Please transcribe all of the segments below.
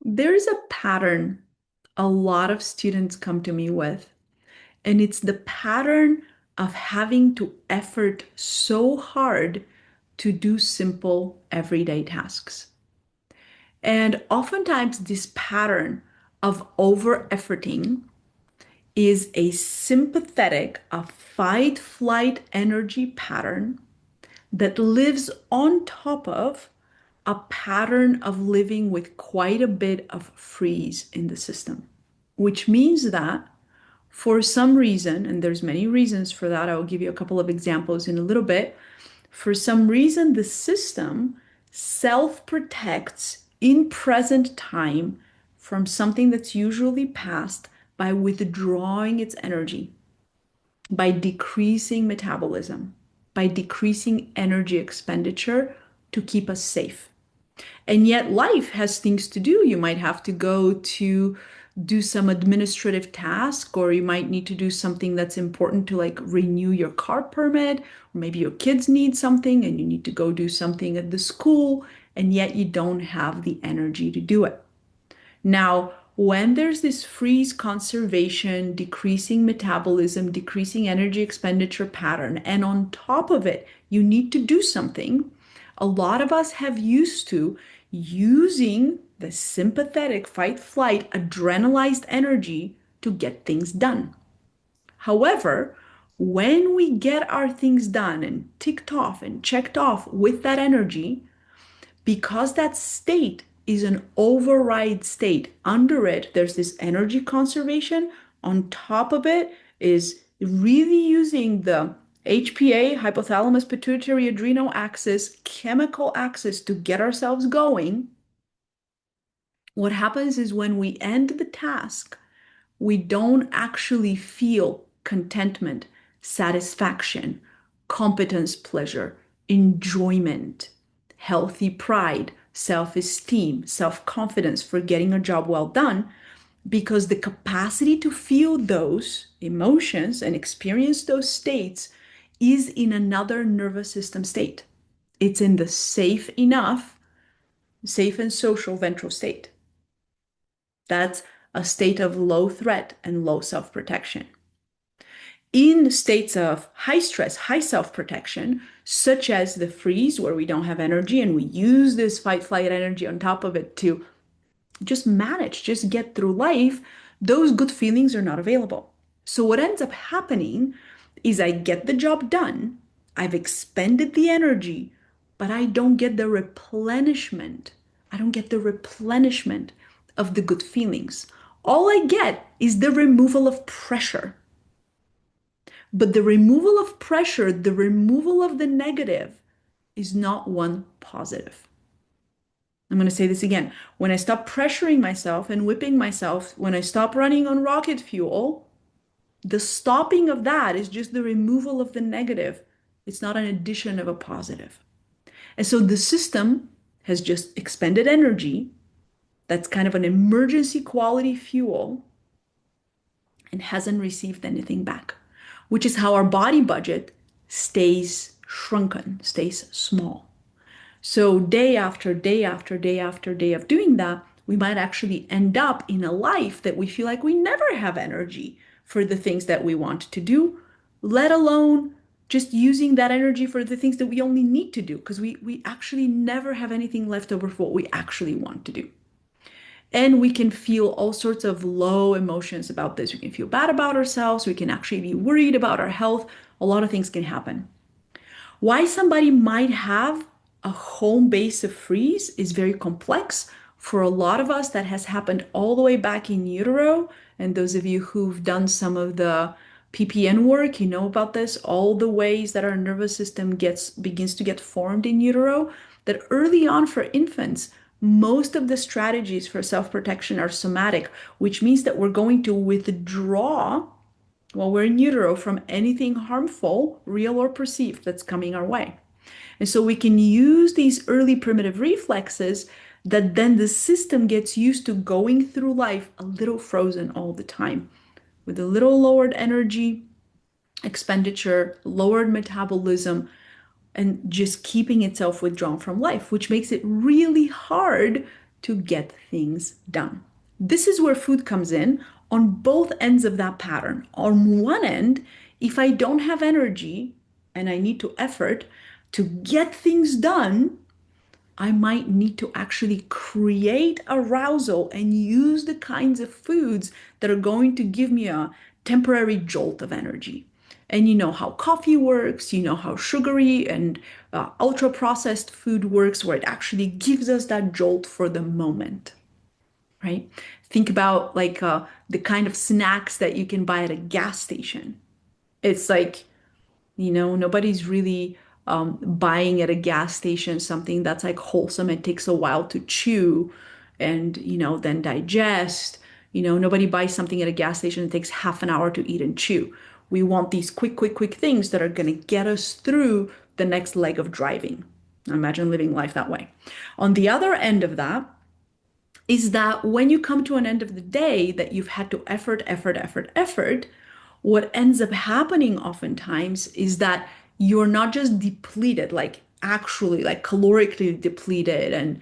There's a pattern a lot of students come to me with, and it's the pattern of having to effort so hard to do simple everyday tasks. And oftentimes, this pattern of over efforting is a sympathetic, a fight flight energy pattern that lives on top of a pattern of living with quite a bit of freeze in the system, which means that for some reason, and there's many reasons for that, I will give you a couple of examples in a little bit. For some reason, the system self-protects in present time from something that's usually past by withdrawing its energy, by decreasing metabolism, by decreasing energy expenditure to keep us safe. And yet, life has things to do. You might have to go to do some administrative task, or you might need to do something that's important to like renew your car permit, or maybe your kids need something and you need to go do something at the school, and yet you don't have the energy to do it. Now, when there's this freeze conservation, decreasing metabolism, decreasing energy expenditure pattern, and on top of it, you need to do something, a lot of us have used to using the sympathetic fight flight adrenalized energy to get things done. However, when we get our things done and ticked off and checked off with that energy, because that state is an override state, under it, there's this energy conservation. On top of it is really using the HPA, hypothalamus pituitary adrenal axis, chemical axis to get ourselves going. What happens is when we end the task, we don't actually feel contentment, satisfaction, competence, pleasure, enjoyment, healthy pride, self-esteem, self-confidence for getting a job well done, because the capacity to feel those emotions and experience those states is in another nervous system state. It's in the safe enough, safe and social ventral state. That's a state of low threat and low self-protection. In states of high stress, high self-protection, such as the freeze, where we don't have energy and we use this fight flight energy on top of it to just manage, just get through life, those good feelings are not available. So what ends up happening is I get the job done, I've expended the energy, but I don't get the replenishment. I don't get the replenishment of the good feelings. All I get is the removal of pressure. But the removal of pressure, the removal of the negative, is not one positive. I'm going to say this again. When I stop pressuring myself and whipping myself, when I stop running on rocket fuel, the stopping of that is just the removal of the negative. It's not an addition of a positive. And so the system has just expended energy. That's kind of an emergency quality fuel and hasn't received anything back, which is how our body budget stays shrunken, stays small. So day after day after day after day of doing that, we might actually end up in a life that we feel like we never have energy for the things that we want to do, let alone just using that energy for the things that we only need to do, because we actually never have anything left over for what we actually want to do. And we can feel all sorts of low emotions about this. We can feel bad about ourselves. We can actually be worried about our health. A lot of things can happen. Why somebody might have a home base of freeze is very complex. For a lot of us, that has happened all the way back in utero. And those of you who've done some of the PPN work, you know about this, all the ways that our nervous system begins to get formed in utero, that early on for infants, most of the strategies for self-protection are somatic, which means that we're going to withdraw while we're in utero from anything harmful, real or perceived, that's coming our way. And so we can use these early primitive reflexes that then the system gets used to going through life a little frozen all the time with a little lowered energy expenditure, lowered metabolism, and just keeping itself withdrawn from life, which makes it really hard to get things done. This is where food comes in on both ends of that pattern. On one end, if I don't have energy and I need to effort to get things done, I might need to actually create arousal and use the kinds of foods that are going to give me a temporary jolt of energy. And you know how coffee works, you know how sugary and ultra processed food works, where it actually gives us that jolt for the moment, right? Think about like the kind of snacks that you can buy at a gas station. It's like, nobody's really buying at a gas station something that's like wholesome and takes a while to chew and, then digest. Nobody buys something at a gas station that takes half an hour to eat and chew. We want these quick, quick, quick things that are going to get us through the next leg of driving. Imagine living life that way. On the other end of that, is that when you come to an end of the day that you've had to effort, what ends up happening oftentimes is that you're not just depleted, like actually like calorically depleted and,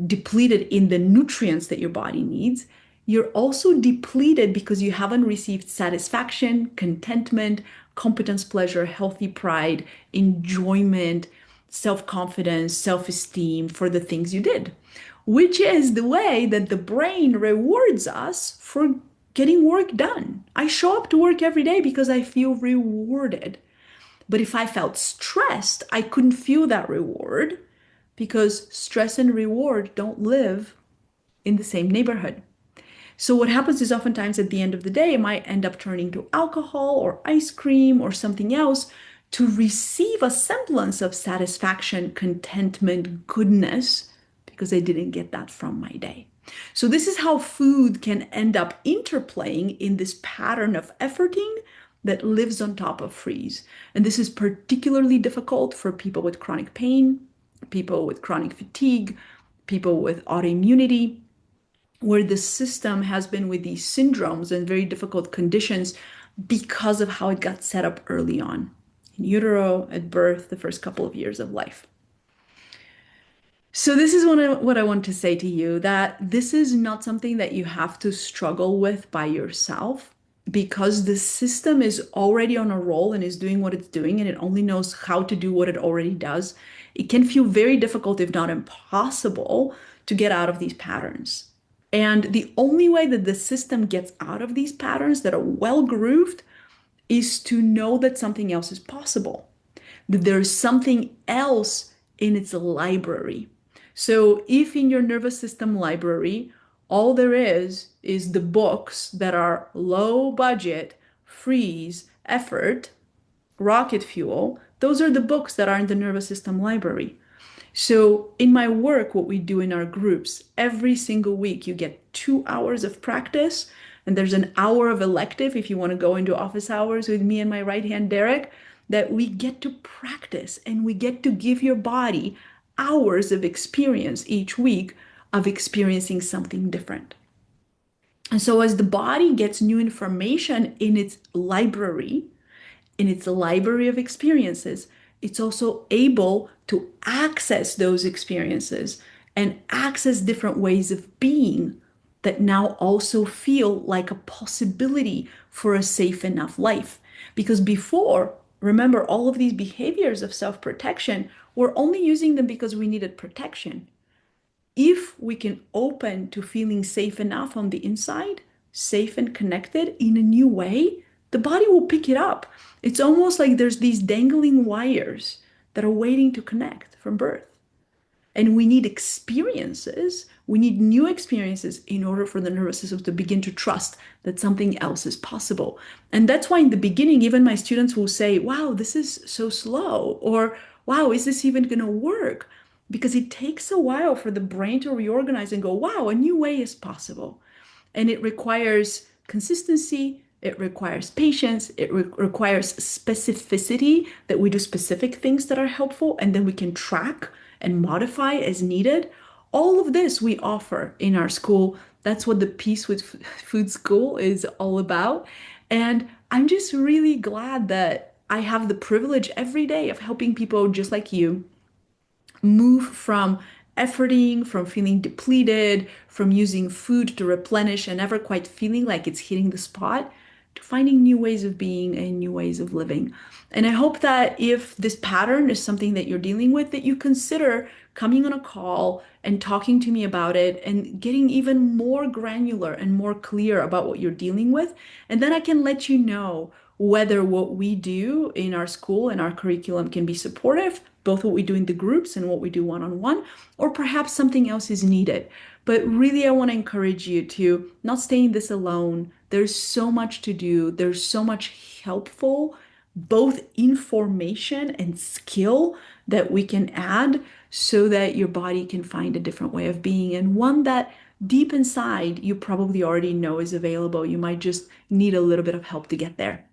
depleted in the nutrients that your body needs. You're also depleted because you haven't received satisfaction, contentment, competence, pleasure, healthy pride, enjoyment, self-confidence, self-esteem for the things you did, which is the way that the brain rewards us for getting work done. I show up to work every day because I feel rewarded. But if I felt stressed, I couldn't feel that reward because stress and reward don't live in the same neighborhood. So what happens is oftentimes at the end of the day, it might end up turning to alcohol or ice cream or something else to receive a semblance of satisfaction, contentment, goodness, because I didn't get that from my day. So this is how food can end up interplaying in this pattern of efforting that lives on top of freeze. And this is particularly difficult for people with chronic pain, people with chronic fatigue, people with autoimmunity, where the system has been with these syndromes and very difficult conditions because of how it got set up early on in utero, at birth, the first couple of years of life. So this is what I want to say to you, that this is not something that you have to struggle with by yourself, because the system is already on a roll and is doing what it's doing, and it only knows how to do what it already does. It can feel very difficult, if not impossible, to get out of these patterns. And the only way that the system gets out of these patterns that are well grooved is to know that something else is possible, that there's something else in its library. So if in your nervous system library, all there is the books that are low budget, freeze, effort, rocket fuel, those are the books that are in the nervous system library. So in my work, what we do in our groups, every single week, you get 2 hours of practice, and there's an hour of elective if you want to go into office hours with me and my right hand, Derek, that we get to practice and we get to give your body hours of experience each week of experiencing something different. And so as the body gets new information in its library of experiences, it's also able to access those experiences and access different ways of being that now also feel like a possibility for a safe enough life. Because before, remember, all of these behaviors of self-protection, we're only using them because we needed protection. If we can open to feeling safe enough on the inside, safe and connected in a new way, the body will pick it up. It's almost like there's these dangling wires that are waiting to connect from birth. And we need experiences, we need new experiences in order for the nervous system to begin to trust that something else is possible. And that's why in the beginning, even my students will say, wow, this is so slow, or wow, is this even going to work? Because it takes a while for the brain to reorganize and go, wow, a new way is possible. And it requires consistency, it requires patience, it requires specificity, that we do specific things that are helpful, and then we can track and modify as needed. All of this we offer in our school. That's what the Peace with Food School is all about. And I'm just really glad that I have the privilege every day of helping people just like you move from efforting, from feeling depleted, from using food to replenish and never quite feeling like it's hitting the spot, to finding new ways of being and new ways of living. And I hope that if this pattern is something that you're dealing with, that you consider coming on a call and talking to me about it and getting even more granular and more clear about what you're dealing with. And then I can let you know whether what we do in our school and our curriculum can be supportive, both what we do in the groups and what we do one-on-one, or perhaps something else is needed. But really, I want to encourage you to not stay in this alone. There's so much to do. There's so much helpful, both information and skill that we can add so that your body can find a different way of being, and one that deep inside you probably already know is available. You might just need a little bit of help to get there.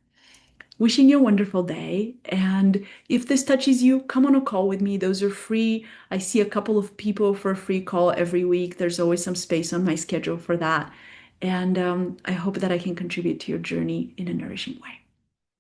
Wishing you a wonderful day. And if this touches you, come on a call with me. Those are free. I see a couple of people for a free call every week. There's always some space on my schedule for that. And I hope that I can contribute to your journey in a nourishing way.